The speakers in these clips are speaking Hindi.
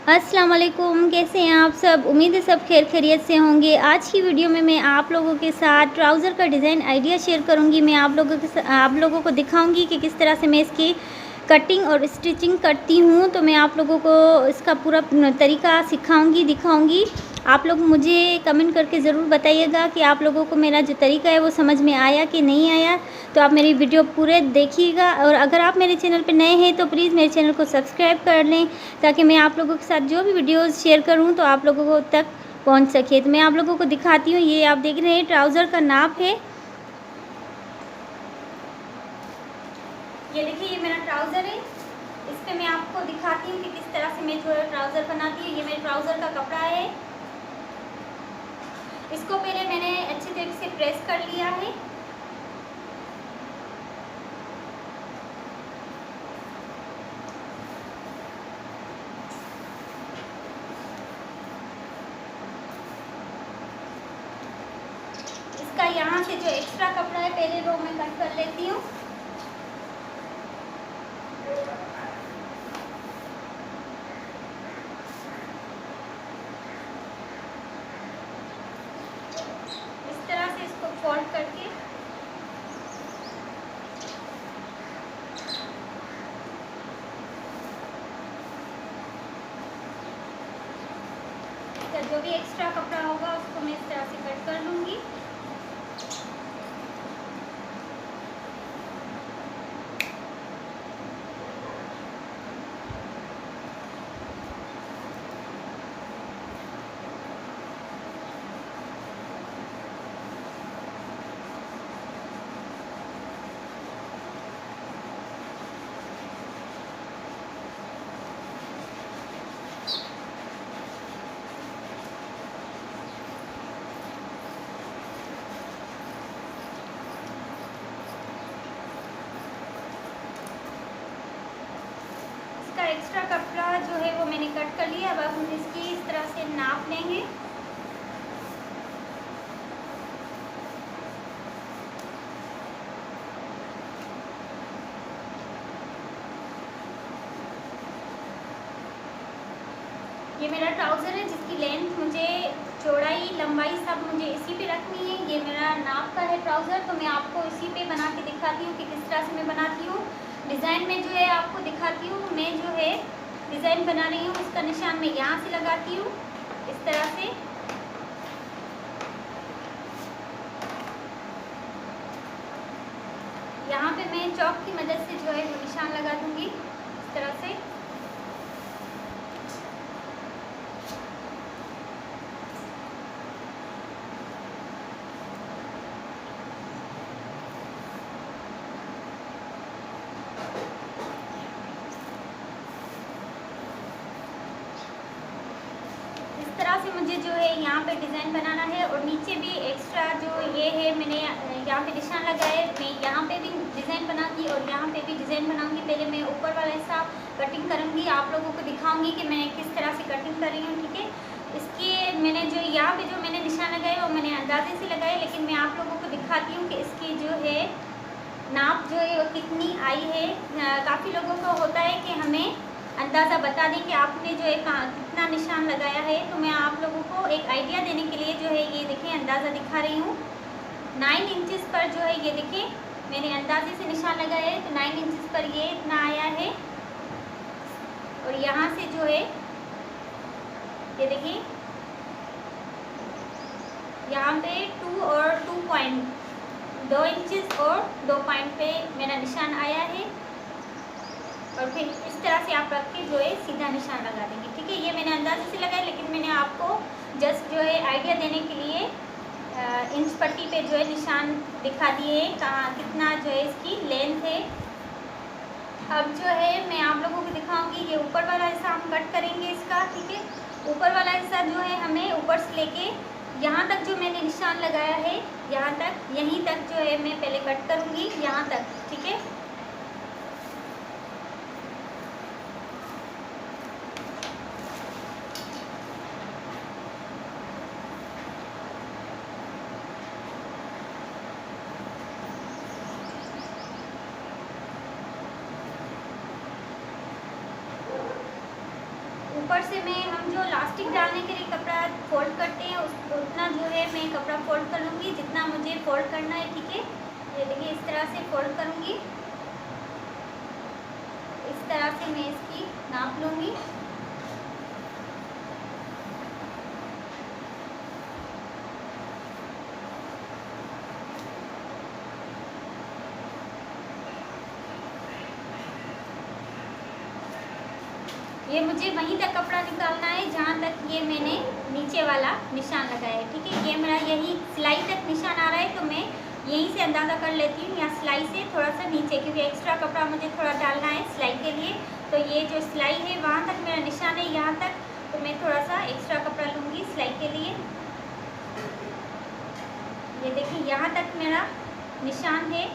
अस्सलाम वालेकुम, कैसे हैं आप सब? उम्मीद है सब खैर खैरियत से होंगे। आज की वीडियो में मैं आप लोगों के साथ ट्राउज़र का डिज़ाइन आइडिया शेयर करूंगी। मैं आप लोगों को दिखाऊंगी कि किस तरह से मैं इसकी कटिंग और स्टिचिंग करती हूं। तो मैं आप लोगों को इसका पूरा तरीका सिखाऊंगी, दिखाऊंगी। आप लोग मुझे कमेंट करके ज़रूर बताइएगा कि आप लोगों को मेरा जो तरीका है वो समझ में आया कि नहीं आया। तो आप मेरी वीडियो पूरे देखिएगा, और अगर आप मेरे चैनल पर नए हैं तो प्लीज़ मेरे चैनल को सब्सक्राइब कर लें, ताकि मैं आप लोगों के साथ जो भी वीडियोस शेयर करूं तो आप लोगों को तक पहुंच सके। तो मैं आप लोगों को दिखाती हूँ। ये आप देख रहे हैं ट्राउज़र का नाप है। ये देखिए, ये मेरा ट्राउज़र है। इस पर मैं आपको दिखाती हूँ कि किस तरह से मैं जो है ट्राउज़र बनाती हूँ। ये मेरे ट्राउज़र का कपड़ा है। इसको पहले मैंने अच्छी तरीके से प्रेस कर लिया है। इसका यहाँ से जो एक्स्ट्रा कपड़ा है पहले वो मैं कट कर लेती हूँ। इस तरह से इसको फोल्ड करके जो भी एक्स्ट्रा कपड़ा होगा उसको मैं इस तरह से कट कर लूँगी। इसका एक्स्ट्रा कपड़ा जो है वो मैंने कट कर लिया। अब हम इसकी इस तरह से नाप लेंगे। ये मेरा ट्राउज़र है जिसकी लेंथ मुझे, चौड़ाई, लंबाई सब मुझे इसी पे रखनी है। ये मेरा नाप का है ट्राउज़र। तो मैं आपको इसी पे बना के दिखाती हूँ कि किस तरह से मैं बनाती हूँ। डिज़ाइन में जो है आपको दिखाती हूँ। मैं जो है डिज़ाइन बना रही हूँ, इसका निशान मैं यहाँ से लगाती हूँ इस तरह से। यहाँ पे मैं चॉक की मदद से जो है वो निशान लगा दूँगी इस तरह से। इस तरह से मुझे जो है यहाँ पे डिज़ाइन बनाना है। और नीचे भी एक्स्ट्रा जो ये है मैंने यहाँ पे निशान लगाए। मैं यहाँ पे भी डिज़ाइन बनाऊंगी और यहाँ पे भी डिज़ाइन बनाऊंगी। पहले मैं ऊपर वाला हिस्सा कटिंग करूँगी, आप लोगों को दिखाऊंगी कि मैं किस तरह से कटिंग कर रही हूँ। ठीक है, इसकी मैंने जो यहाँ पे जो मैंने निशान लगाए वो मैंने अंदाजे से लगाए, लेकिन मैं आप लोगों को दिखाती हूँ कि इसकी जो है नाप जो है वो कितनी आई है। काफ़ी लोगों को होता है कि हमें अंदाज़ा बता दें कि आपने जो है कहाँ कितना निशान लगाया है। तो मैं आप लोगों को एक आइडिया देने के लिए जो है ये देखें अंदाज़ा दिखा रही हूँ। 9 इंचेस पर जो है ये देखें मैंने अंदाजे से निशान लगाया है। तो 9 इंचेस पर ये इतना आया है। और यहाँ से जो है ये देखिए यहाँ पे 2 और 2 इंचेस और 2 पॉइंट पे मेरा निशान आया है। और फिर इस तरह से आप रख के जो है सीधा निशान लगा देंगे। ठीक है, ये मैंने अंदाजे से लगाया, लेकिन मैंने आपको जस्ट जो है आइडिया देने के लिए इंच पट्टी पे जो है निशान दिखा दिए कहाँ कितना जो है इसकी लेंथ है। अब जो है मैं आप लोगों को दिखाऊंगी। ये ऊपर वाला हिस्सा हम कट करेंगे इसका। ठीक है, ऊपर वाला हिस्सा जो है हमें ऊपर से लेके यहाँ तक जो मैंने निशान लगाया है, यहाँ तक, यहीं तक जो है मैं पहले कट करूँगी, यहाँ तक। ठीक है, ऊपर से हम जो लास्टिक डालने के लिए कपड़ा फोल्ड करते हैं उतना जो है मैं कपड़ा फोल्ड कर लूँगी जितना मुझे फोल्ड करना है, ठीक है। ये देखिए इस तरह से फोल्ड करूँगी, इस तरह से मैं इसकी नाप लूँगी। ये मुझे वहीं तक कपड़ा निकालना है जहाँ तक ये मैंने नीचे वाला निशान लगाया है, ठीक है। ये मेरा यही सिलाई तक निशान आ रहा है, तो मैं यहीं से अंदाज़ा कर लेती हूँ, या सिलाई से थोड़ा सा नीचे, क्योंकि एक्स्ट्रा कपड़ा मुझे थोड़ा डालना है सिलाई के लिए। तो ये जो सिलाई है वहाँ तक मेरा निशान है, यहाँ तक, तो मैं थोड़ा सा एक्स्ट्रा कपड़ा लूँगी सिलाई के लिए। ये देखिए यहाँ तक मेरा निशान है,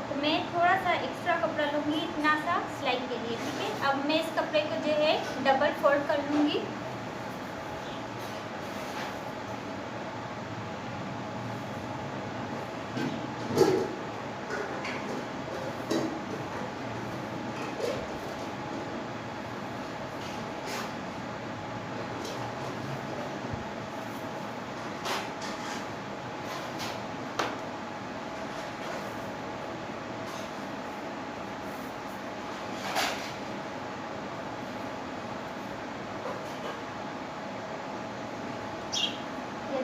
तो मैं थोड़ा सा एक्स्ट्रा कपड़ा लूँगी इतना सा सिलाई के लिए, ठीक है। अब मैं इस कपड़े को जो है डबल फोल्ड कर लूँगी।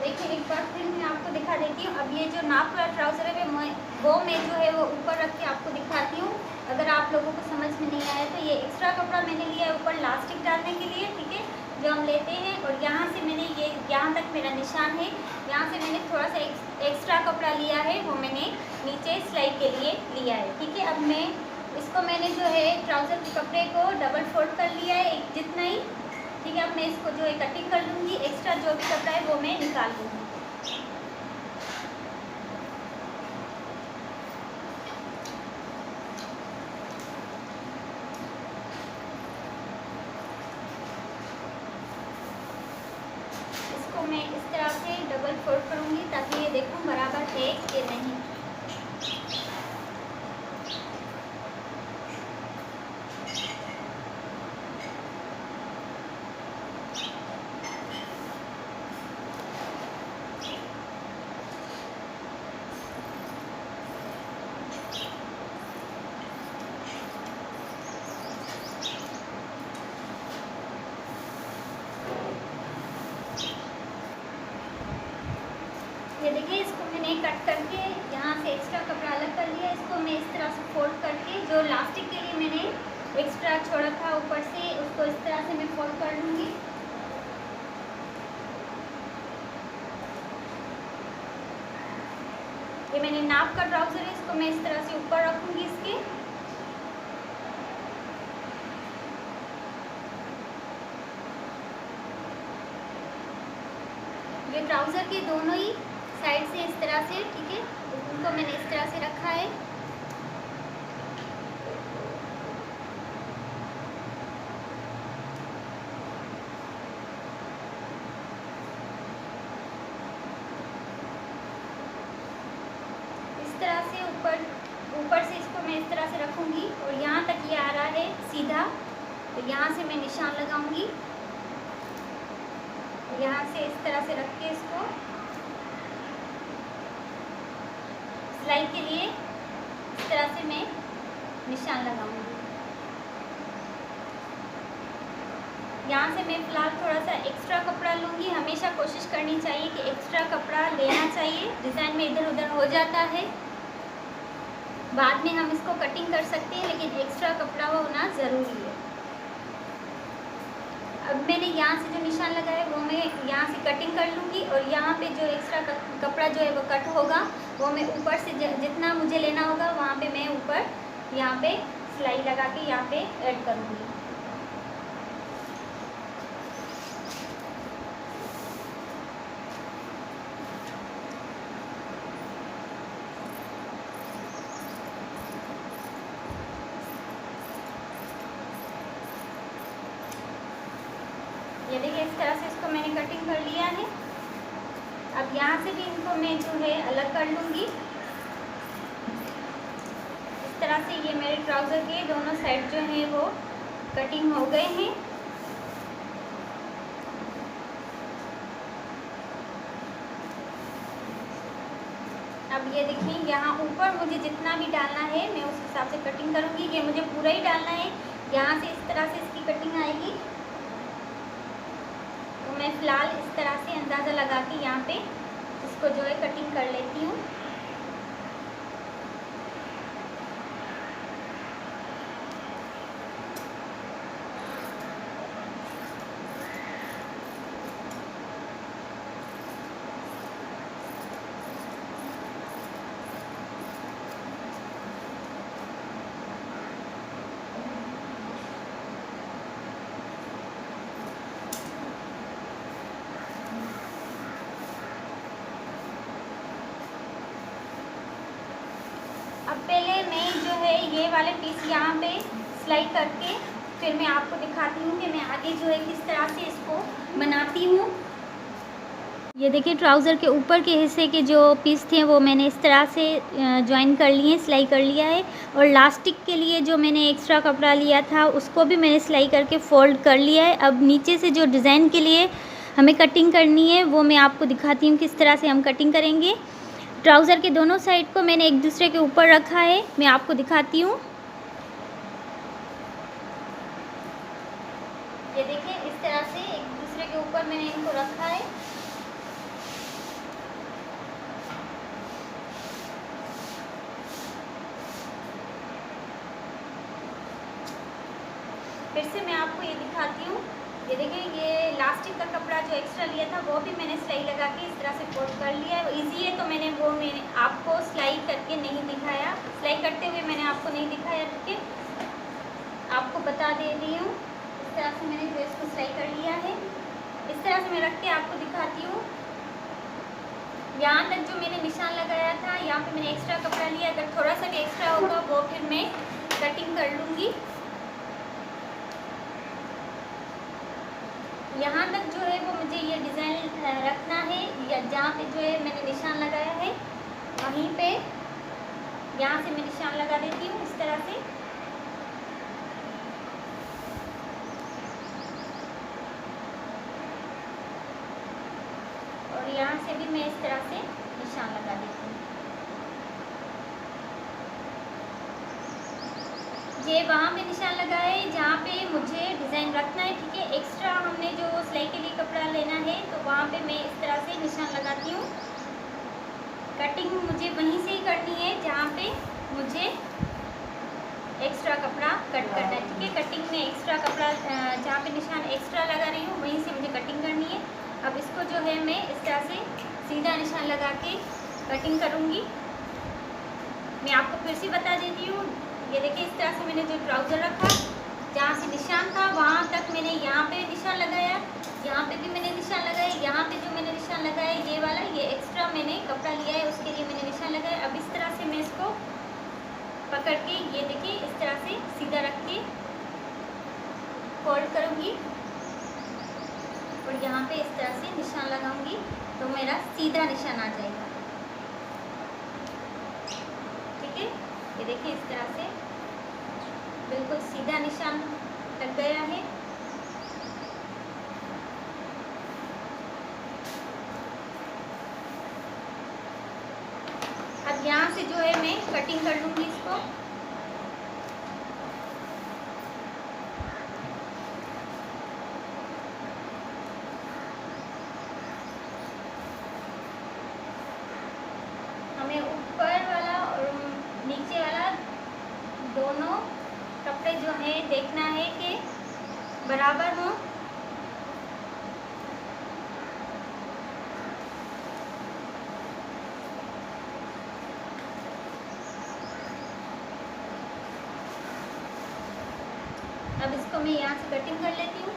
देखिए एक बार फिर मैं आपको दिखा देती हूँ। अब ये जो नाप वाला ट्राउज़र है वो मैं जो है वो ऊपर रख के आपको दिखाती हूँ। अगर आप लोगों को समझ में नहीं आया तो ये एक्स्ट्रा कपड़ा मैंने लिया है ऊपर लास्टिक डालने के लिए, ठीक है, जो हम लेते हैं। और यहाँ से मैंने ये यहाँ तक मेरा निशान है, यहाँ से मैंने थोड़ा सा एक्स्ट्रा कपड़ा लिया है, वो मैंने नीचे सिलाई के लिए लिया है, ठीक है। अब मैं इसको मैंने जो है ट्राउज़र के कपड़े को डबल फोल्ड कर लिया है जितना ही, ठीक है। अब मैं इसको जो है कटिंग कर लूँगी, एक्स्ट्रा जो भी कपड़ा है वो मैं निकाल लूँगी। इसको मैं इस तरह से डबल फोल्ड करूँगी ताकि ये देखूँ बराबर है कि नहीं। ये देखिए इसको मैंने कट करके यहाँ से एक्स्ट्रा कपड़ा अलग कर लिया। इसको मैं इस तरह से फोल्ड करके जो लास्टिक के लिए मैंने एक्स्ट्रा छोड़ा था ऊपर से, उसको इस तरह से मैं फोल्ड कर लूँगी। ये मैंने नाप का ट्राउज़र है, इसको मैं इस तरह से ऊपर रखूँगी इसके। ये ट्राउज़र के दोनों ही साइड से इस तरह से, ठीक है, उनको मैंने इस तरह से रखा है। इस तरह से ऊपर से इसको मैं इस तरह से रखूँगी और यहाँ तक ये आ रहा है सीधा, तो यहाँ से मैं निशान लगाऊंगी। यहाँ से इस तरह से रख के इसको सिलाई के लिए इस तरह से मैं निशान लगाऊंगी। यहाँ से मैं फ़िलहाल थोड़ा सा एक्स्ट्रा कपड़ा लूँगी। हमेशा कोशिश करनी चाहिए कि एक्स्ट्रा कपड़ा लेना चाहिए, डिज़ाइन में इधर उधर हो जाता है, बाद में हम इसको कटिंग कर सकते हैं, लेकिन एक्स्ट्रा कपड़ा होना ज़रूरी है। अब मैंने यहाँ से जो निशान लगाया वो मैं यहाँ से कटिंग कर लूँगी और यहाँ पे जो एक्स्ट्रा कपड़ा जो है वो कट होगा वो मैं ऊपर से जितना मुझे लेना होगा वहाँ पे मैं ऊपर यहाँ पे सिलाई लगा के यहाँ पे ऐड करूँगी। ये देखिए इस तरह से इसको मैंने कटिंग कर लिया है। अब यहाँ से भी इनको मैं जो है अलग कर लूँगी। इस तरह से ये मेरे ट्राउज़र के दोनों साइड जो है वो कटिंग हो गए हैं। अब ये देखिए यहाँ ऊपर मुझे जितना भी डालना है मैं उस हिसाब से कटिंग करूँगी। ये मुझे पूरा ही डालना है, यहाँ से इस तरह से इसकी कटिंग आएगी। तो मैं फ़िलहाल इस तरह से अंदाज़ा लगा के यहाँ पे इसको जो है कटिंग कर लेती हूँ। अब पहले मैं जो है ये वाले पीस यहाँ पे सिलाई करके फिर मैं आपको दिखाती हूँ कि मैं आगे जो है किस तरह से इसको बनाती हूँ। ये देखिए ट्राउज़र के ऊपर के हिस्से के जो पीस थे वो मैंने इस तरह से जॉइन कर लिए, सिलाई कर लिया है। और लास्टिक के लिए जो मैंने एक्स्ट्रा कपड़ा लिया था उसको भी मैंने सिलाई करके फ़ोल्ड कर लिया है। अब नीचे से जो डिज़ाइन के लिए हमें कटिंग करनी है वो मैं आपको दिखाती हूँ किस तरह से हम कटिंग करेंगे। ट्राउज़र के दोनों साइड को मैंने एक दूसरे के ऊपर रखा है, मैं आपको दिखाती हूँ। ये देखिए इस तरह से एक दूसरे के ऊपर मैंने इनको रखा है। फिर से मैं आपको ये दिखाती हूँ। ये देखिए ये लास्टिक का कपड़ा जो एक्स्ट्रा लिया था वो भी मैंने सिलाई लगा के इस तरह से फोल्ड कर लिया है। इजी है तो मैंने आपको सिलाई करके नहीं दिखाया, सिलाई करते हुए मैंने आपको नहीं दिखाया, ठीक है, आपको बता दे रही हूँ। इस तरह से मैंने ड्रेस को सिलाई कर लिया है। इस तरह से मैं रख के आपको दिखाती हूँ। यहाँ तक जो मैंने निशान लगाया था यहाँ पे मैंने एक्स्ट्रा कपड़ा लिया, अगर थोड़ा सा भी एक्स्ट्रा होगा वो फिर मैं कटिंग कर लूँगी। यहाँ तक जो है वो मुझे ये डिज़ाइन रखना है, या जहाँ पे जो है मैंने निशान लगाया है वहीं पे यहाँ से मैं निशान लगा देती हूँ इस तरह से। और यहाँ से भी मैं इस तरह से निशान लगा देती हूँ। ये वहाँ पे निशान लगाया है जहाँ पे मुझे डिज़ाइन रखना है, ठीक है। एक्स्ट्रा हमने जो सिलाई के लिए कपड़ा लेना है तो वहाँ पे मैं इस तरह से निशान लगाती हूँ। कटिंग मुझे वहीं से ही करनी है जहाँ पे मुझे एक्स्ट्रा कपड़ा कट करना है, ठीक है। कटिंग में एक्स्ट्रा कपड़ा जहाँ पे निशान एक्स्ट्रा लगा रही हूँ वहीं से मुझे कटिंग करनी है। अब इसको जो है मैं इस तरह से सीधा निशान लगा के कटिंग करूँगी। मैं आपको फिर से बता देती हूँ। ये देखिए इस तरह से मैंने जो ट्राउज़र रखा, जहाँ से निशान था वहाँ तक मैंने यहाँ पे निशान लगाया, यहाँ पे भी मैंने निशान लगाया, यहाँ पे जो मैंने निशान लगाया ये वाला, ये एक्स्ट्रा मैंने कपड़ा लिया है उसके लिए मैंने निशान लगाया। अब इस तरह से मैं इसको पकड़ के ये देखिए इस तरह से सीधा रख के फोल्ड करूँगी और यहाँ पे इस तरह से निशान लगाऊंगी तो मेरा सीधा निशान आ जाएगा, ठीक है। ये देखिए इस तरह से बिल्कुल सीधा निशान लग गया है। अब यहाँ से जो है मैं कटिंग कर लूँगी इसको। हमें ऊपर वाला और नीचे वाला दोनों कपड़े जो है देखना है कि बराबर हो। अब इसको मैं यहाँ से कटिंग कर लेती हूँ।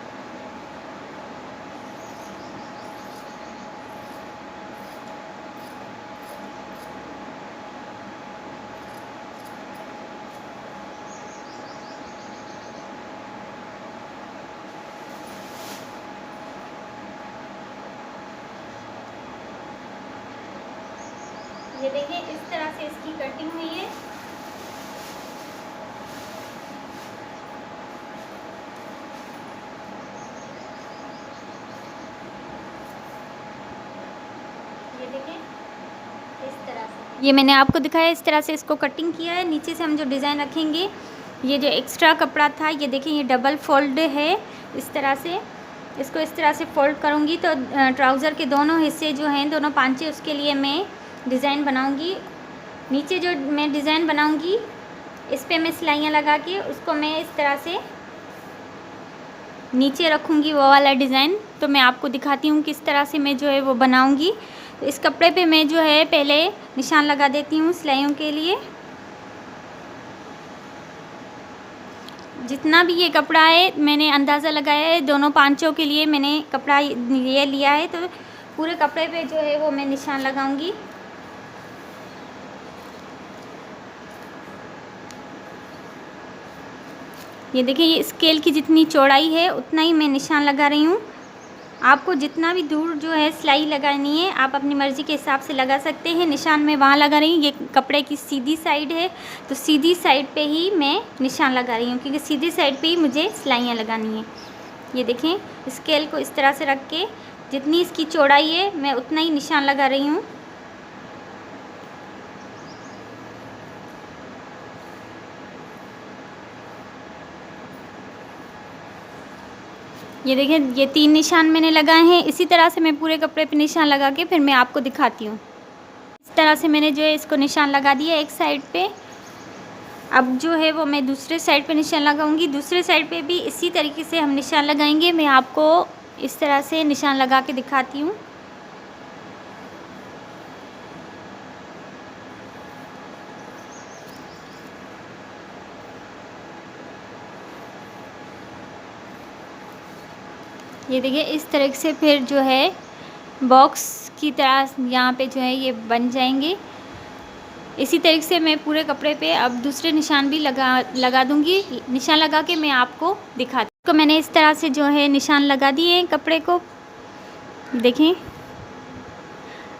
ये देखिए इस तरह से इसकी कटिंग हुई है। ये देखिए इस तरह से। ये मैंने आपको दिखाया, इस तरह से इसको कटिंग किया है। नीचे से हम जो डिज़ाइन रखेंगे, ये जो एक्स्ट्रा कपड़ा था, ये देखिए ये डबल फोल्ड है। इस तरह से इसको इस तरह से फोल्ड करूँगी तो ट्राउज़र के दोनों हिस्से जो हैं, दोनों पांचे, उसके लिए मैं डिज़ाइन बनाऊँगी। नीचे जो मैं डिज़ाइन बनाऊँगी, इस पे मैं सिलाइयाँ लगा के उसको मैं इस तरह से नीचे रखूँगी, वो वाला डिज़ाइन। तो मैं आपको दिखाती हूँ किस तरह से मैं जो है वो बनाऊँगी। तो इस कपड़े पे मैं जो है पहले निशान लगा देती हूँ सिलाइयों के लिए। जितना भी ये कपड़ा है मैंने अंदाज़ा लगाया है, दोनों पांचों के लिए मैंने कपड़ा ये लिया है। तो पूरे कपड़े पे जो है वो मैं निशान लगाऊंगी। ये देखिए, ये स्केल की जितनी चौड़ाई है उतना ही मैं निशान लगा रही हूँ। आपको जितना भी दूर जो है सिलाई लगानी है, आप अपनी मर्ज़ी के हिसाब से लगा सकते हैं। निशान मैं वहाँ लगा रही हूँ, ये कपड़े की सीधी साइड है तो सीधी साइड पे ही मैं निशान लगा रही हूँ, क्योंकि सीधी साइड पे ही मुझे सिलाइयाँ लगानी है। ये देखें, स्केल को इस तरह से रख के जितनी इसकी चौड़ाई है मैं उतना ही निशान लगा रही हूँ। ये देखिए, ये 3 निशान मैंने लगाए हैं। इसी तरह से मैं पूरे कपड़े पे निशान लगा के फिर मैं आपको दिखाती हूँ। इस तरह से मैंने जो है इसको निशान लगा दिया एक साइड पे। अब जो है वो मैं दूसरे साइड पे निशान लगाऊंगी। दूसरे साइड पे भी इसी तरीके से हम निशान लगाएंगे। मैं आपको इस तरह से निशान लगा के दिखाती हूँ। ये देखिए, इस तरह से फिर जो है बॉक्स की तरह यहाँ पे जो है ये बन जाएंगे। इसी तरीके से मैं पूरे कपड़े पे अब दूसरे निशान भी लगा दूँगी। निशान लगा के मैं आपको दिखाती हूँ। तो मैंने इस तरह से जो है निशान लगा दिए हैं कपड़े को। देखें,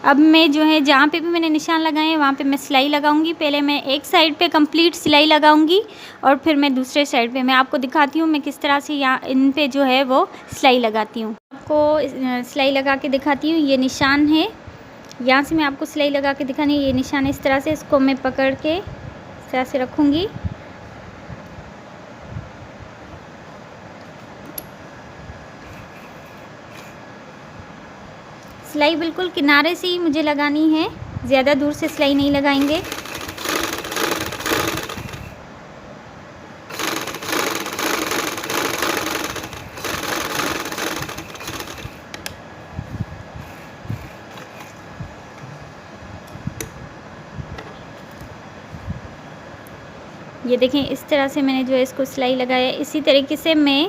अब मैं जो है जहाँ पे भी मैंने निशान लगाए हैं वहाँ पे मैं सिलाई लगाऊंगी। पहले मैं एक साइड पे कंप्लीट सिलाई लगाऊंगी और फिर मैं दूसरे साइड पे मैं आपको दिखाती हूँ मैं किस तरह से यहाँ इन पे जो है वो सिलाई लगाती हूँ। आपको सिलाई लगा के दिखाती हूँ। ये निशान है, यहाँ से मैं आपको सिलाई लगा के दिखानी है। ये निशान इस तरह से, इसको मैं पकड़ के इस तरह से रखूँगी। सिलाई बिल्कुल किनारे से ही मुझे लगानी है, ज़्यादा दूर से सिलाई नहीं लगाएंगे। ये देखें, इस तरह से मैंने जो है इसको सिलाई लगाया। इसी तरीके से मैं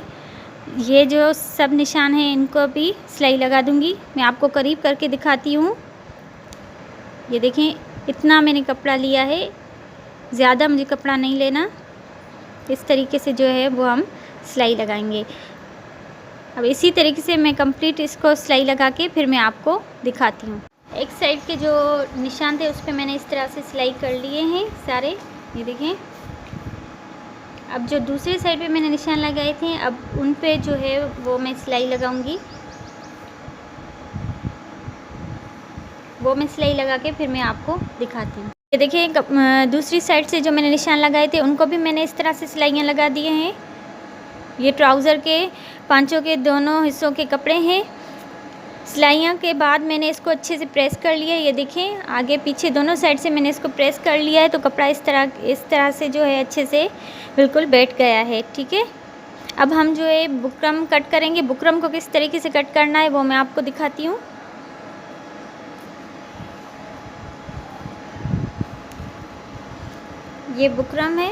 ये जो सब निशान हैं इनको भी सिलाई लगा दूंगी। मैं आपको करीब करके दिखाती हूँ। ये देखें, इतना मैंने कपड़ा लिया है, ज़्यादा मुझे कपड़ा नहीं लेना। इस तरीके से जो है वो हम सिलाई लगाएंगे। अब इसी तरीके से मैं कंप्लीट इसको सिलाई लगा के फिर मैं आपको दिखाती हूँ। एक साइड के जो निशान थे उस पर मैंने इस तरह से सिलाई कर लिए हैं सारे। ये देखें, अब जो दूसरे साइड पे मैंने निशान लगाए थे अब उन पे जो है वो मैं सिलाई लगाऊंगी। वो मैं सिलाई लगा के फिर मैं आपको दिखाती हूँ। ये देखिए, दूसरी साइड से जो मैंने निशान लगाए थे उनको भी मैंने इस तरह से सिलाइयाँ लगा दिए हैं। ये ट्राउज़र के पांचों के दोनों हिस्सों के कपड़े हैं। सिलाइयाँ के बाद मैंने इसको अच्छे से प्रेस कर लिया। ये देखें, आगे पीछे दोनों साइड से मैंने इसको प्रेस कर लिया है तो कपड़ा इस तरह से जो है अच्छे से बिल्कुल बैठ गया है। ठीक है, अब हम जो है बुकरम कट करेंगे। बुकरम को किस तरीके से कट करना है वो मैं आपको दिखाती हूँ। ये बुकरम है।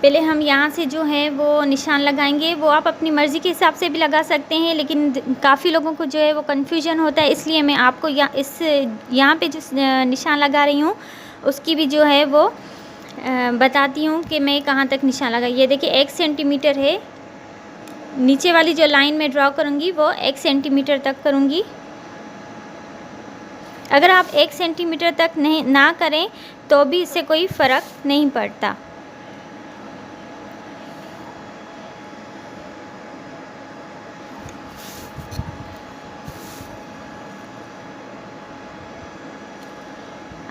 पहले हम यहाँ से जो है वो निशान लगाएंगे। वो आप अपनी मर्ज़ी के हिसाब से भी लगा सकते हैं, लेकिन काफ़ी लोगों को जो है वो कन्फ्यूजन होता है, इसलिए मैं आपको यहाँ पे जो निशान लगा रही हूँ उसकी भी जो है वो बताती हूँ कि मैं कहाँ तक निशान लगा। ये देखिए, 1 सेंटीमीटर है। नीचे वाली जो लाइन में ड्रॉ करूँगी वो 1 सेंटीमीटर तक करूँगी। अगर आप 1 सेंटीमीटर तक ना करें तो भी इससे कोई फ़र्क नहीं पड़ता।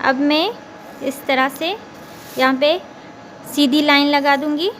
अब मैं इस तरह से यहाँ पे सीधी लाइन लगा दूँगी।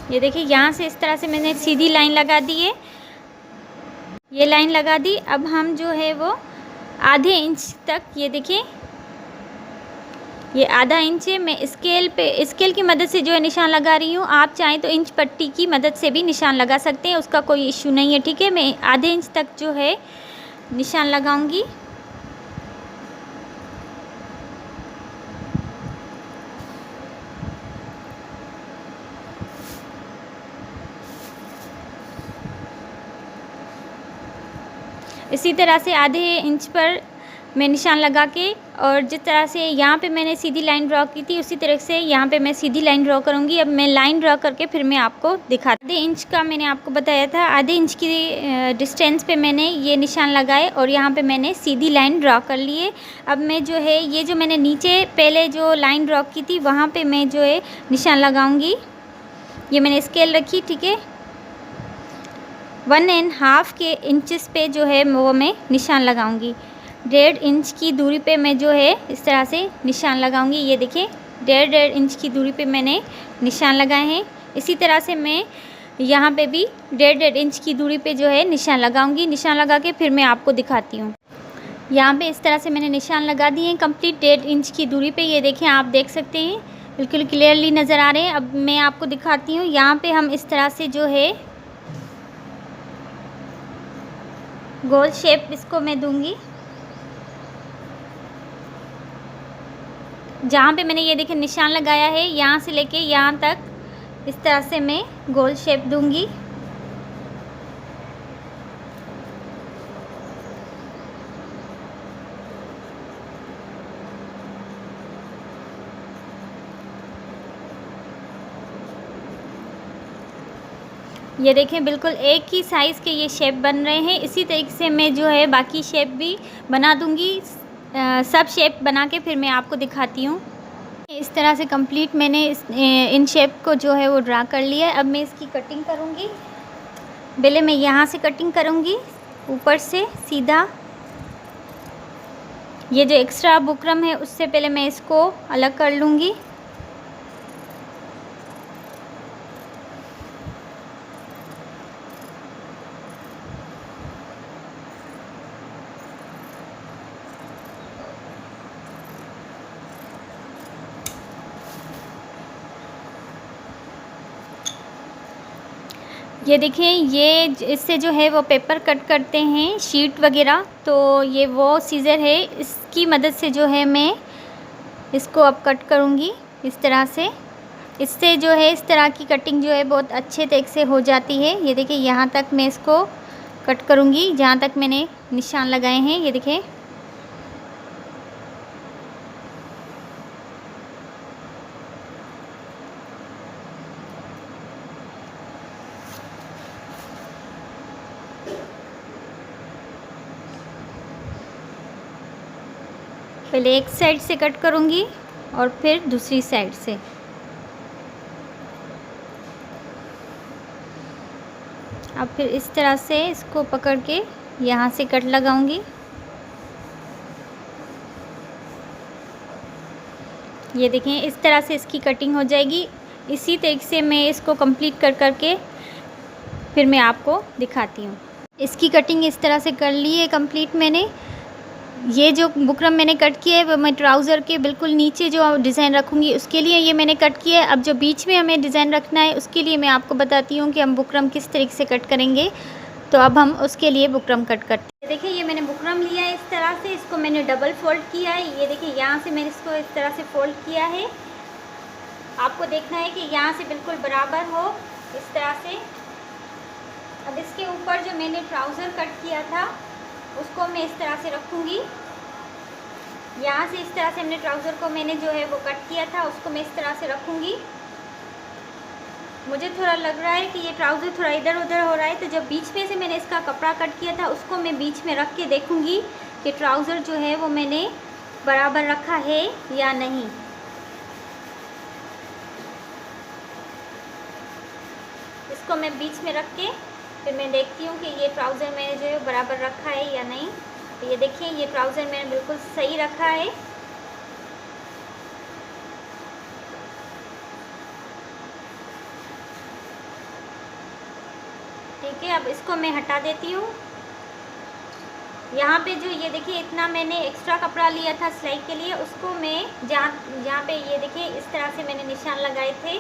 ये देखिए यहाँ से इस तरह से मैंने सीधी लाइन लगा दी है, ये लाइन लगा दी। अब हम जो है वो आधे इंच तक, ये देखिए ये आधा इंच है, मैं स्केल की मदद से जो है निशान लगा रही हूँ। आप चाहें तो इंच पट्टी की मदद से भी निशान लगा सकते हैं, उसका कोई इश्यू नहीं है। ठीक है, मैं आधे इंच तक जो है निशान लगाऊंगी। इसी तरह से आधे इंच पर मैं निशान लगा के, और जिस तरह से यहाँ पे मैंने सीधी लाइन ड्रॉ की थी उसी तरह से यहाँ पे मैं सीधी लाइन ड्रॉ करूँगी। अब मैं लाइन ड्रॉ करके फिर मैं आपको दिखाती। आधे इंच का मैंने आपको बताया था, आधे इंच की डिस्टेंस पे मैंने ये निशान लगाए और यहाँ पे मैंने सीधी लाइन ड्रॉ कर ली है। अब मैं जो है ये जो मैंने नीचे पहले जो लाइन ड्रॉ की थी वहाँ पर मैं जो है निशान लगाऊँगी। ये मैंने स्केल रखी, ठीक है, 1.5 के इंचेस पे जो है वो मैं निशान लगाऊंगी। 1.5 इंच की दूरी पे मैं जो है इस तरह से निशान लगाऊंगी। ये देखिए 1.5 इंच की दूरी पे मैंने निशान लगाए हैं। इसी तरह से मैं यहाँ पे भी 1.5 इंच की दूरी पे जो है निशान लगाऊंगी। निशान लगा के फिर मैं आपको दिखाती हूँ। यहाँ पे इस तरह से मैंने निशान लगा दिए हैं कंप्लीट 1.5 इंच की दूरी पे। ये देखिए आप देख सकते हैं बिल्कुल क्लियरली नज़र आ रहे हैं। अब मैं आपको दिखाती हूँ। यहाँ पर हम इस तरह से जो है गोल शेप इसको मैं दूंगी। जहाँ पे मैंने ये देखिए निशान लगाया है, यहाँ से लेके यहाँ तक इस तरह से मैं गोल शेप दूंगी। ये देखें बिल्कुल एक ही साइज़ के ये शेप बन रहे हैं। इसी तरीके से मैं जो है बाकी शेप भी बना दूंगी। सब शेप बना के फिर मैं आपको दिखाती हूँ। इस तरह से कंप्लीट मैंने इन शेप को जो है वो ड्रा कर लिया है। अब मैं इसकी कटिंग करूँगी। पहले मैं यहाँ से कटिंग करूँगी, ऊपर से सीधा। ये जो एक्स्ट्रा बुकरम है उससे पहले मैं इसको अलग कर लूँगी। ये देखिए ये इससे जो है वो पेपर कट करते हैं, शीट वगैरह, तो ये वो सीज़र है, इसकी मदद से जो है मैं इसको अब कट करूँगी इस तरह से। इससे जो है इस तरह की कटिंग जो है बहुत अच्छे तरीके से हो जाती है। ये देखिए यहाँ तक मैं इसको कट करूँगी जहाँ तक मैंने निशान लगाए हैं। ये देखिए पहले एक साइड से कट करूँगी और फिर दूसरी साइड से। अब फिर इस तरह से इसको पकड़ के यहाँ से कट लगाऊंगी। ये देखें इस तरह से इसकी कटिंग हो जाएगी। इसी तरीके से मैं इसको कंप्लीट कर करके फिर मैं आपको दिखाती हूँ। इसकी कटिंग इस तरह से कर ली है कंप्लीट मैंने। ये जो बुकरम मैंने कट किया है वो मैं ट्राउज़र के बिल्कुल नीचे जो डिज़ाइन रखूँगी उसके लिए ये मैंने कट किया है। अब जो बीच में हमें डिज़ाइन रखना है उसके लिए मैं आपको बताती हूँ कि हम बुकरम किस तरीके से कट करेंगे। तो अब हम उसके लिए बुकरम कट करते हैं। देखिए ये मैंने बुकरम लिया है इस तरह से, इसको मैंने डबल फोल्ड किया है। ये देखिए यहाँ से मैंने इसको इस तरह से फोल्ड किया है। आपको देखना है कि यहाँ से बिल्कुल बराबर हो इस तरह से। अब इसके ऊपर जो मैंने ट्राउज़र कट किया था उसको मैं इस तरह से रखूँगी। यहाँ से इस तरह से हमने ट्राउज़र को मैंने जो है वो कट किया था उसको मैं इस तरह से रखूँगी। मुझे थोड़ा लग रहा है कि ये ट्राउज़र थोड़ा इधर उधर हो रहा है, तो जब बीच में से मैंने इसका कपड़ा कट किया था उसको मैं बीच में रख के देखूँगी कि ट्राउज़र जो है वो मैंने बराबर रखा है या नहीं। इसको मैं बीच में रख के फिर मैं देखती हूँ कि ये ट्राउज़र मैंने जो है बराबर रखा है या नहीं। तो ये देखिए, ये ट्राउज़र मैंने बिल्कुल सही रखा है। ठीक है, अब इसको मैं हटा देती हूँ। यहाँ पे जो ये देखिए, इतना मैंने एक्स्ट्रा कपड़ा लिया था सिलाई के लिए, उसको मैं जहाँ पे ये देखिए इस तरह से मैंने निशान लगाए थे,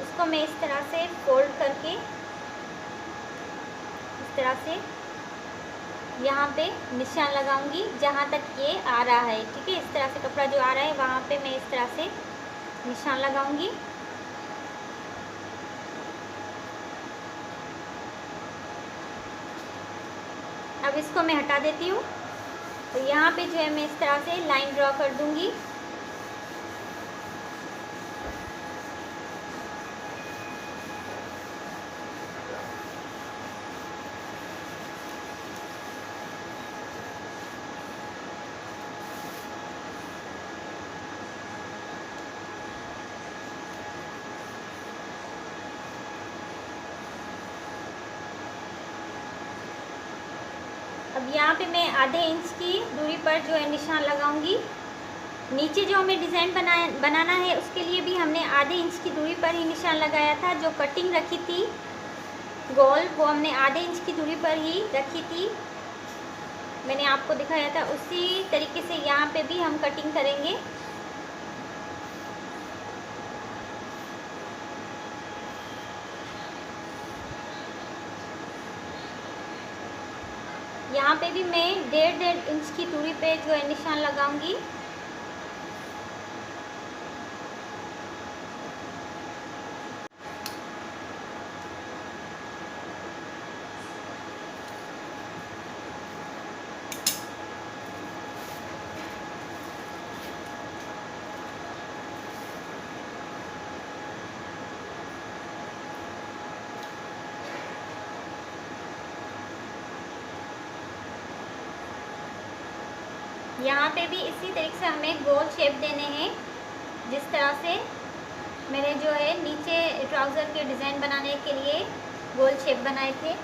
उसको मैं इस तरह से फोल्ड करके इस तरह से यहाँ पे निशान लगाऊंगी जहाँ तक ये आ रहा है। ठीक है, इस तरह से कपड़ा जो आ रहा है वहाँ पे मैं इस तरह से निशान लगाऊंगी। अब इसको मैं हटा देती हूँ। तो यहाँ पे जो है मैं इस तरह से लाइन ड्रॉ कर दूंगी। अब यहाँ पे मैं आधे इंच की दूरी पर जो है निशान लगाऊंगी। नीचे जो हमें डिज़ाइन बनाना है उसके लिए भी हमने आधे इंच की दूरी पर ही निशान लगाया था। जो कटिंग रखी थी गोल, वो हमने आधे इंच की दूरी पर ही रखी थी, मैंने आपको दिखाया था। उसी तरीके से यहाँ पे भी हम कटिंग करेंगे। यहाँ पे भी मैं 1.5 इंच की दूरी पे जो है निशान लगाऊंगी। यहाँ पे भी इसी तरीके से हमें गोल शेप देने हैं, जिस तरह से मैंने जो है नीचे ट्राउज़र के डिज़ाइन बनाने के लिए गोल शेप बनाए थे।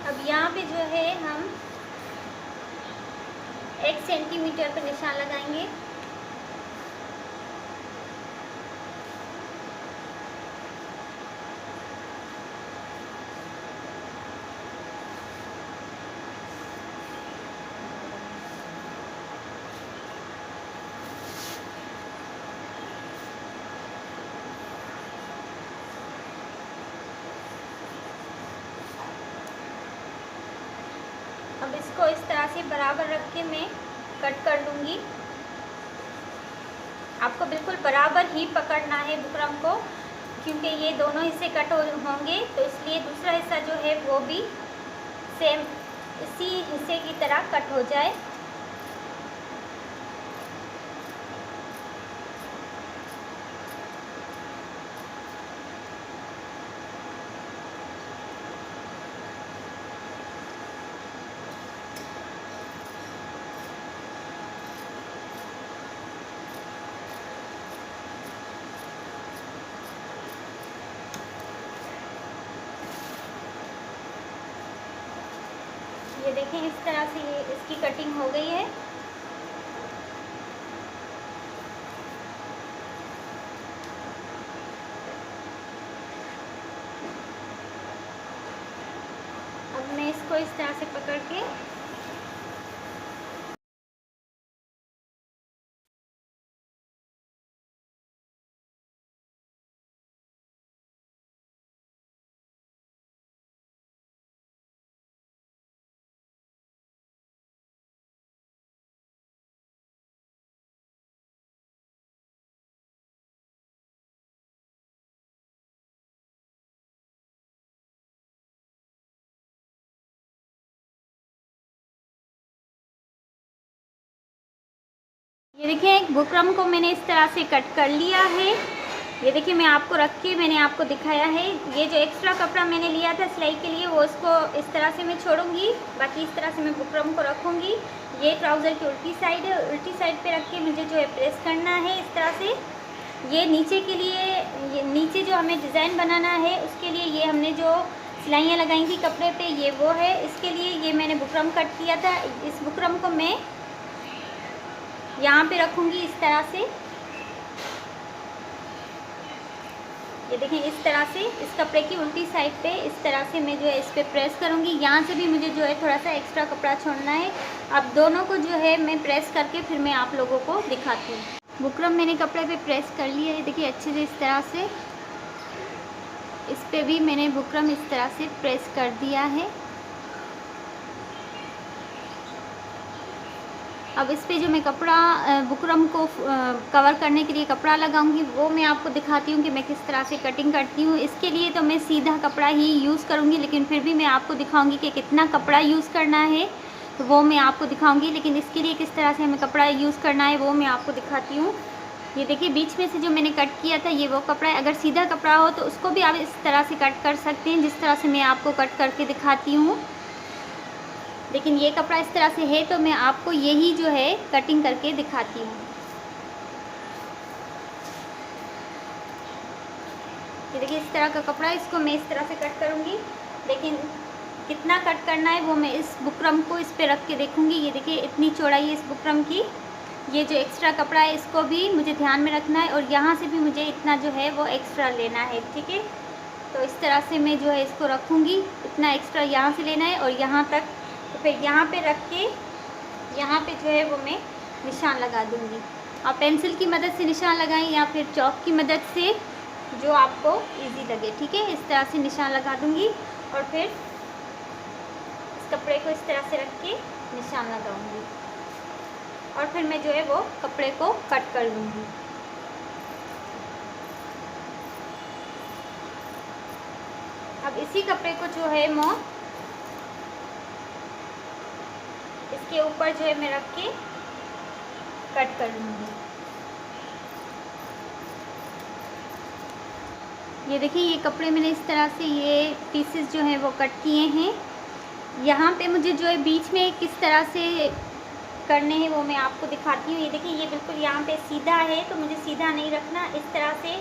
अब यहाँ पे जो है हम 1 सेंटीमीटर पर निशान लगाएंगे। अब इसको इस तरह से बराबर रख के मैं कट कर लूँगी। आपको बिल्कुल बराबर ही पकड़ना है बुकरम को, क्योंकि ये दोनों हिस्से कट होंगे, तो इसलिए दूसरा हिस्सा जो है वो भी सेम इसी हिस्से की तरह कट हो जाए। देखें इस तरह से ये इसकी कटिंग हो गई है। अब मैं इसको इस तरह से पकड़ के ये देखिए एक बुकरम को मैंने इस तरह से कट कर लिया है। ये देखिए मैं आपको रख के मैंने आपको दिखाया है। ये जो एक्स्ट्रा कपड़ा मैंने लिया था सिलाई के लिए वो उसको इस तरह से मैं छोड़ूंगी, बाकी इस तरह से मैं बुकरम को रखूंगी। ये ट्राउज़र की उल्टी साइड है, उल्टी साइड पे रख के मुझे जो है प्रेस करना है इस तरह से। ये नीचे के लिए, ये नीचे जो हमें डिज़ाइन बनाना है उसके लिए ये हमने जो सिलाइयाँ लगाई थी कपड़े पे ये वो है। इसके लिए ये मैंने बुकरम कट किया था। इस बुकरम को मैं यहाँ पे रखूँगी इस तरह से। ये देखें इस तरह से इस कपड़े की उल्टी साइड पे इस तरह से मैं जो है इस पर प्रेस करूँगी। यहाँ से भी मुझे जो है थोड़ा सा एक्स्ट्रा कपड़ा छोड़ना है। अब दोनों को जो है मैं प्रेस करके फिर मैं आप लोगों को दिखाती हूँ। बुकरम मैंने कपड़े पे प्रेस कर लिया है, देखिए अच्छे से इस तरह से। इस पे भी मैंने बुकरम इस तरह से प्रेस कर दिया है। अब इस पे जो मैं कपड़ा बुकरम को कवर करने के लिए कपड़ा लगाऊंगी वो मैं आपको दिखाती हूँ कि मैं किस तरह से कटिंग करती हूँ। इसके लिए तो मैं सीधा कपड़ा ही यूज़ करूँगी, लेकिन फिर भी मैं आपको दिखाऊंगी कि कितना कपड़ा यूज़ करना है तो वो मैं आपको दिखाऊंगी। लेकिन इसके लिए किस तरह से हमें कपड़ा यूज़ करना है वो मैं आपको दिखाती हूँ। ये देखिए बीच में से जो मैंने कट किया था ये वो कपड़ा है। अगर सीधा कपड़ा हो तो उसको भी आप इस तरह से कट कर सकते हैं जिस तरह से मैं आपको कट करके दिखाती हूँ। लेकिन ये कपड़ा इस तरह से है तो मैं आपको यही जो है कटिंग करके दिखाती हूँ। ये देखिए इस तरह का कपड़ा, इसको मैं इस तरह से कट करूँगी। लेकिन कितना कट करना है वो मैं इस बुकरम को इस पे रख के देखूँगी। ये देखिए इतनी चौड़ाई है इस बुकरम की। ये जो एक्स्ट्रा कपड़ा है इसको भी मुझे ध्यान में रखना है और यहाँ से भी मुझे इतना जो है वो एक्स्ट्रा लेना है, ठीक है। तो इस तरह से मैं जो है इसको रखूँगी, इतना एक्स्ट्रा यहाँ से लेना है और यहाँ तक। तो फिर यहाँ पे रख के यहाँ पे जो है वो मैं निशान लगा दूँगी। आप पेंसिल की मदद से निशान लगाएं या फिर चॉक की मदद से, जो आपको इजी लगे, ठीक है। इस तरह से निशान लगा दूँगी और फिर इस कपड़े को इस तरह से रख के निशान लगाऊँगी और फिर मैं जो है वो कपड़े को कट कर लूँगी। अब इसी कपड़े को जो है मैं इसके ऊपर जो है मैं रख के कट कर लूँगी। ये देखिए ये कपड़े मैंने इस तरह से ये पीसेस जो हैं वो कट किए हैं। यहाँ पे मुझे जो है बीच में किस तरह से करने हैं वो मैं आपको दिखाती हूँ। ये देखिए ये बिल्कुल यहाँ पे सीधा है तो मुझे सीधा नहीं रखना, इस तरह से,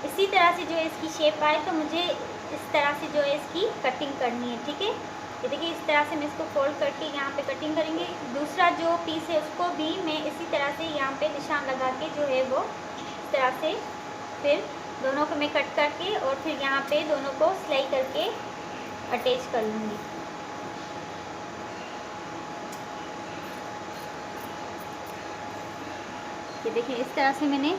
इसी तरह से जो है इसकी शेप आए तो मुझे इस तरह से जो है इसकी कटिंग करनी है, ठीक है। ये देखिए इस तरह से मैं इसको फोल्ड करके यहाँ पे कटिंग करेंगे। दूसरा जो पीस है उसको भी मैं इसी तरह से यहाँ पे निशान लगा के जो है वो इस तरह से फिर दोनों को मैं कट करके और फिर यहाँ पे दोनों को सिलाई करके अटैच कर लूँगी। ये देखिए इस तरह से मैंने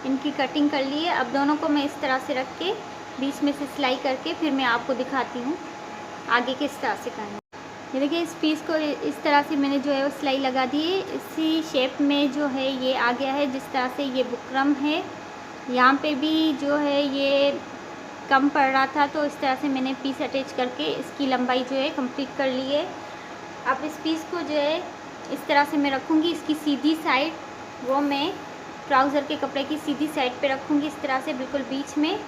इनकी कटिंग कर ली है। अब दोनों को मैं इस तरह से रख के बीच में से सिलाई करके फिर मैं आपको दिखाती हूँ आगे किस तरह से करना है। ये देखिए इस पीस को इस तरह से मैंने जो है वो सिलाई लगा दी है। इसी शेप में जो है ये आ गया है जिस तरह से ये बुकरम है। यहाँ पे भी जो है ये कम पड़ रहा था तो इस तरह से मैंने पीस अटैच करके इसकी लंबाई जो है कंप्लीट कर ली है। अब इस पीस को जो है इस तरह से मैं रखूँगी, इसकी सीधी साइड वो मैं ट्राउज़र के कपड़े की सीधी साइड पे रखूँगी इस तरह से बिल्कुल बीच में।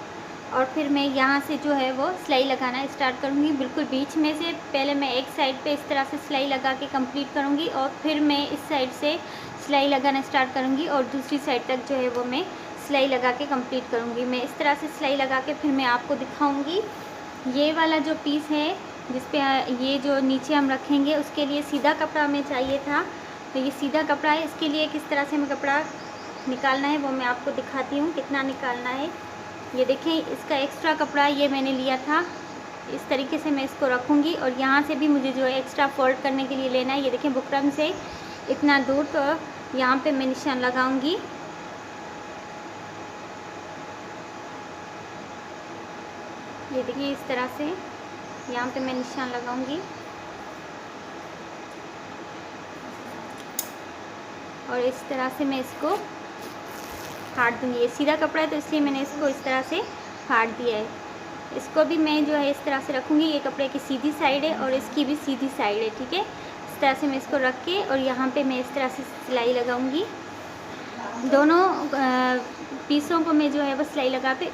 और फिर मैं यहाँ से जो है वो सिलाई लगाना स्टार्ट करूँगी बिल्कुल बीच में से। पहले मैं एक साइड पे इस तरह से सिलाई लगा के कंप्लीट करूँगी और फिर मैं इस साइड से सिलाई लगाना स्टार्ट करूँगी और दूसरी साइड तक जो है वो मैं सिलाई लगा के कंप्लीट करूँगी। मैं इस तरह से सिलाई लगा के फिर मैं आपको दिखाऊँगी। ये वाला जो पीस है जिस पे ये जो नीचे हम रखेंगे उसके लिए सीधा कपड़ा हमें चाहिए था। तो ये सीधा कपड़ा है, इसके लिए किस तरह से हमें कपड़ा निकालना है वो मैं आपको दिखाती हूँ कितना निकालना है। ये देखें, इसका एक्स्ट्रा कपड़ा ये मैंने लिया था। इस तरीके से मैं इसको रखूँगी और यहाँ से भी मुझे जो है एक्स्ट्रा फोल्ड करने के लिए लेना है। ये देखें, बुकरम से इतना दूर, तो यहाँ पे मैं निशान लगाऊंगी। ये देखिए, इस तरह से यहाँ पे मैं निशान लगाऊंगी और इस तरह से मैं इसको फाड़ दूँगी। ये सीधा कपड़ा है तो इसलिए मैंने इसको इस तरह से फाड़ दिया है। इसको भी मैं जो है इस तरह से रखूँगी। ये कपड़े की सीधी साइड है और इसकी भी सीधी साइड है, ठीक है। इस तरह से मैं इसको रख के और यहाँ पे मैं इस तरह से सिलाई लगाऊंगी। दोनों पीसों को मैं जो है वो सिलाई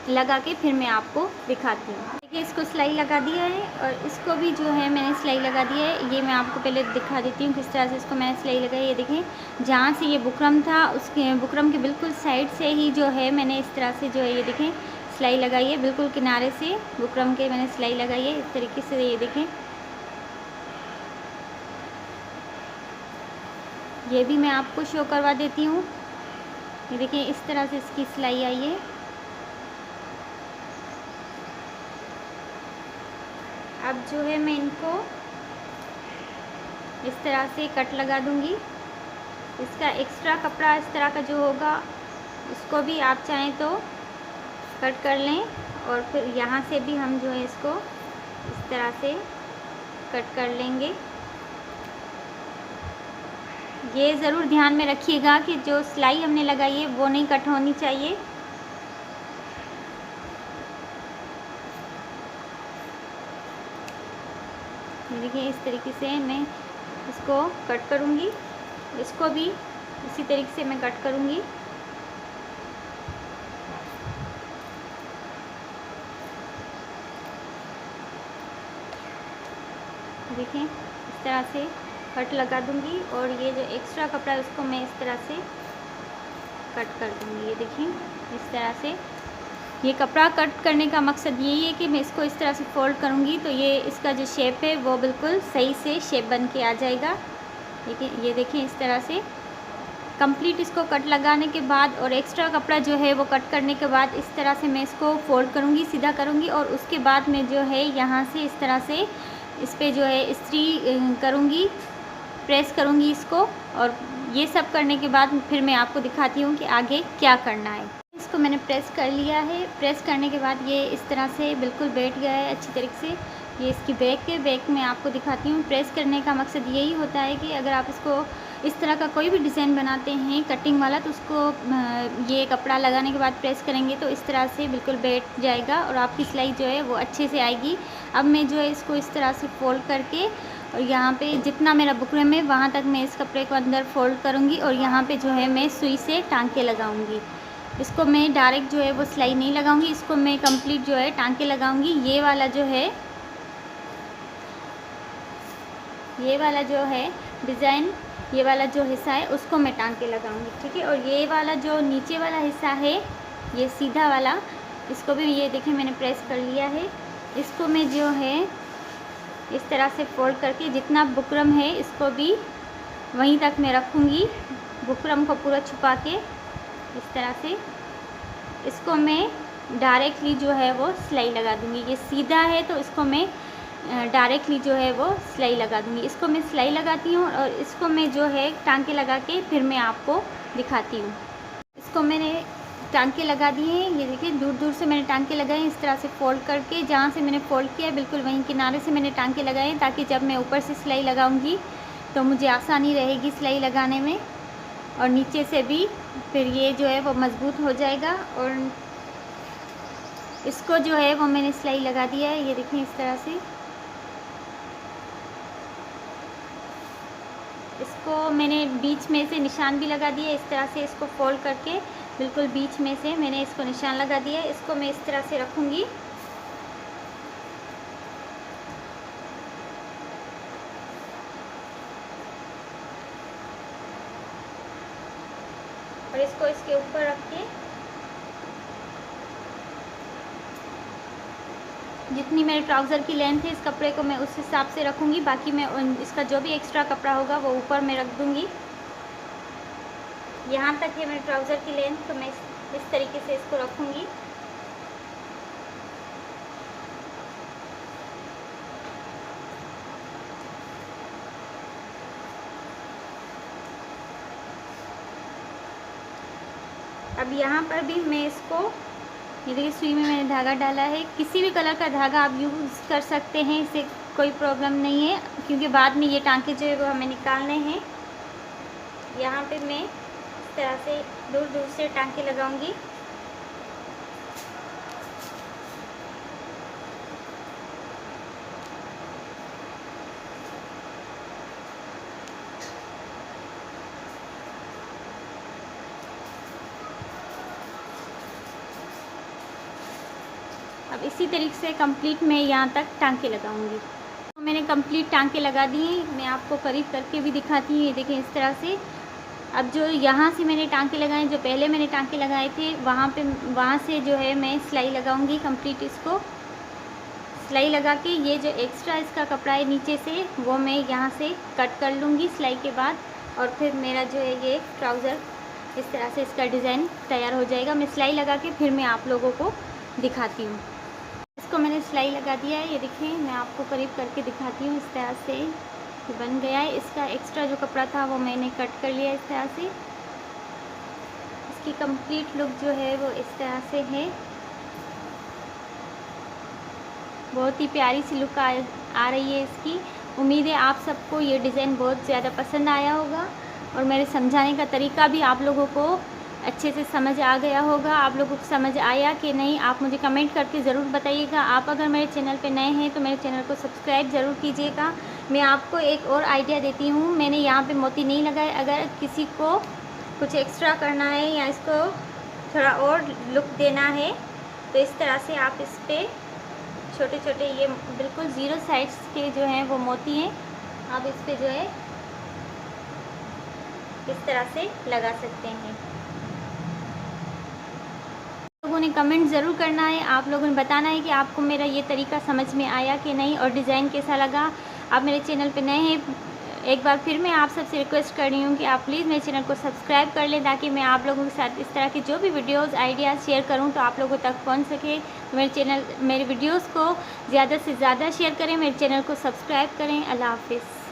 लगा के फिर मैं आपको दिखाती हूँ। देखिए, इसको सिलाई लगा दिया है और इसको भी जो है मैंने सिलाई लगा दिया है। ये मैं आपको पहले दिखा देती हूँ किस तरह से इसको मैंने सिलाई लगाई। ये देखें, जहाँ से ये बुकरम था उसके बुकरम के बिल्कुल साइड से ही जो है मैंने इस तरह से जो है ये देखें सिलाई लगाई है। बिल्कुल किनारे से बुकरम के मैंने सिलाई लगाई है इस तरीके से। ये देखें, ये भी मैं आपको शो करवा देती हूँ। ये देखिए, इस तरह से इसकी सिलाई आई है। अब जो है मैं इनको इस तरह से कट लगा दूंगी। इसका एक्स्ट्रा कपड़ा इस तरह का जो होगा उसको भी आप चाहें तो कट कर लें और फिर यहाँ से भी हम जो है इसको इस तरह से कट कर लेंगे। ये ज़रूर ध्यान में रखिएगा कि जो सिलाई हमने लगाई है वो नहीं कट होनी चाहिए। देखिए, इस तरीके से मैं इसको कट करूँगी। इसको भी इसी तरीके से मैं कट करूँगी। देखिए, इस तरह से कट लगा दूँगी और ये जो एक्स्ट्रा कपड़ा है उसको मैं इस तरह से कट कर दूँगी। ये देखिए, इस तरह से ये कपड़ा कट करने का मकसद यही है कि मैं इसको इस तरह से फोल्ड करूँगी तो ये इसका जो शेप है वो बिल्कुल सही से शेप बन के आ जाएगा। देखिए, ये देखिए, इस तरह से कंप्लीट इसको कट लगाने के बाद और एक्स्ट्रा कपड़ा जो है वो कट करने के बाद इस तरह से मैं इसको फोल्ड करूँगी, सीधा करूँगी और उसके बाद मैं जो है यहाँ से इस तरह से इस पर जो है इस्त्री करूँगी, प्रेस करूँगी इसको। और ये सब करने के बाद फिर मैं आपको दिखाती हूँ कि आगे क्या करना है। इसको मैंने प्रेस कर लिया है। प्रेस करने के बाद ये इस तरह से बिल्कुल बैठ गया है अच्छी तरीके से। ये इसकी बैक में आपको दिखाती हूँ। प्रेस करने का मकसद यही होता है कि अगर आप इसको इस तरह का कोई भी डिज़ाइन बनाते हैं कटिंग वाला तो उसको ये कपड़ा लगाने के बाद प्रेस करेंगे तो इस तरह से बिल्कुल बैठ जाएगा और आपकी सिलाई जो है वो अच्छे से आएगी। अब मैं जो है इसको इस तरह से फोल्ड करके और यहाँ पे जितना मेरा बुकरम है वहाँ तक मैं इस कपड़े को अंदर फोल्ड करूँगी और यहाँ पे जो है मैं सुई से टांके लगाऊँगी। इसको मैं डायरेक्ट जो है वो सिलाई नहीं लगाऊंगी, इसको मैं कंप्लीट जो है टांके लगाऊंगी। ये वाला जो है डिज़ाइन, ये वाला जो हिस्सा है उसको मैं टांके लगाऊंगी, ठीक है। और ये वाला जो नीचे वाला हिस्सा है ये सीधा वाला, इसको भी ये देखिए मैंने प्रेस कर लिया है। इसको मैं जो है इस तरह से फोल्ड करके जितना बुकरम है इसको भी वहीं तक मैं रखूँगी, बुकरम को पूरा छुपा के इस तरह से इसको मैं डायरेक्टली जो है वो सिलाई लगा दूँगी। ये सीधा है तो इसको मैं डायरेक्टली जो है वो सिलाई लगा दूँगी। इसको मैं सिलाई लगाती हूँ और इसको मैं जो है टांके लगा के फिर मैं आपको दिखाती हूँ। इसको मैंने टांके लगा दिए हैं। ये देखिए, दूर दूर से मैंने टांके लगाए इस तरह से फोल्ड करके। जहाँ से मैंने फोल्ड किया बिल्कुल वहीं किनारे से मैंने टांके लगाए ताकि जब मैं ऊपर से सिलाई लगाऊँगी तो मुझे आसानी रहेगी सिलाई लगाने में और नीचे से भी फिर ये जो है वो मज़बूत हो जाएगा। और इसको जो है वो मैंने सिलाई लगा दिया है। ये देखिए, इस तरह से इसको मैंने बीच में से निशान भी लगा दिया। इस तरह से इसको फोल्ड करके बिल्कुल बीच में से मैंने इसको निशान लगा दिया है। इसको मैं इस तरह से रखूँगी और इसको इसके ऊपर रख के जितनी मेरे ट्राउज़र की लेंथ है इस कपड़े को मैं उस हिसाब से रखूँगी। बाकी मैं इसका जो भी एक्स्ट्रा कपड़ा होगा वो ऊपर में रख दूँगी। यहाँ तक है मेरे ट्राउज़र की लेंथ, तो मैं इस तरीके से इसको रखूँगी। अब यहाँ पर भी मैं इसको, ये देखिए सुई में मैंने धागा डाला है। किसी भी कलर का धागा आप यूज़ कर सकते हैं, इससे कोई प्रॉब्लम नहीं है, क्योंकि बाद में ये टांके जो है वो हमें निकालने हैं। यहाँ पे मैं इस तरह से दूर दूर से टांके लगाऊंगी। अब इसी तरीके से कंप्लीट मैं यहाँ तक टांके लगाऊंगी। तो मैंने कंप्लीट टांके लगा दिए। मैं आपको करीब करके भी दिखाती हूँ। ये देखें इस तरह से। अब जो यहाँ से मैंने टांके लगाए, जो पहले मैंने टांके लगाए थे वहाँ से जो है मैं सिलाई लगाऊंगी कंप्लीट। इसको सिलाई लगा के ये जो एक्स्ट्रा इसका कपड़ा है नीचे से, वो मैं यहाँ से कट कर लूँगी सिलाई के बाद। और फिर मेरा जो है ये ट्राउज़र इस तरह से इसका डिज़ाइन तैयार हो जाएगा। मैं सिलाई लगा के फिर मैं आप लोगों को दिखाती हूँ। इसको मैंने सिलाई लगा दिया है। ये देखिए मैं आपको करीब करके दिखाती हूँ। इस तरह से बन गया है। इसका एक्स्ट्रा जो कपड़ा था वो मैंने कट कर लिया इस तरह से। इसकी कंप्लीट लुक जो है वो इस तरह से है। बहुत ही प्यारी सी लुक आ रही है इसकी। उम्मीद है आप सबको ये डिज़ाइन बहुत ज़्यादा पसंद आया होगा और मेरे समझाने का तरीका भी आप लोगों को अच्छे से समझ आ गया होगा। आप लोगों को समझ आया कि नहीं, आप मुझे कमेंट करके ज़रूर बताइएगा। आप अगर मेरे चैनल पे नए हैं तो मेरे चैनल को सब्सक्राइब ज़रूर कीजिएगा। मैं आपको एक और आइडिया देती हूँ। मैंने यहाँ पे मोती नहीं लगाए। अगर किसी को कुछ एक्स्ट्रा करना है या इसको थोड़ा और लुक देना है तो इस तरह से आप इस पर छोटे छोटे, ये बिल्कुल ज़ीरो साइड्स के जो हैं वो मोती हैं, आप इस पर जो है इस तरह से लगा सकते हैं। लोगों ने कमेंट ज़रूर करना है। आप लोगों ने बताना है कि आपको मेरा ये तरीका समझ में आया कि नहीं और डिज़ाइन कैसा लगा। आप मेरे चैनल पे नए हैं, एक बार फिर मैं आप सबसे रिक्वेस्ट कर रही हूँ कि आप प्लीज़ मेरे चैनल को सब्सक्राइब कर लें, ताकि मैं आप लोगों के साथ इस तरह की जो भी वीडियोज़ आइडियाज़ शेयर करूँ तो आप लोगों तक पहुँच सके। मेरे वीडियोज़ को ज़्यादा से ज़्यादा शेयर करें, मेरे चैनल को सब्सक्राइब करें। अल्लाह हाफिज़।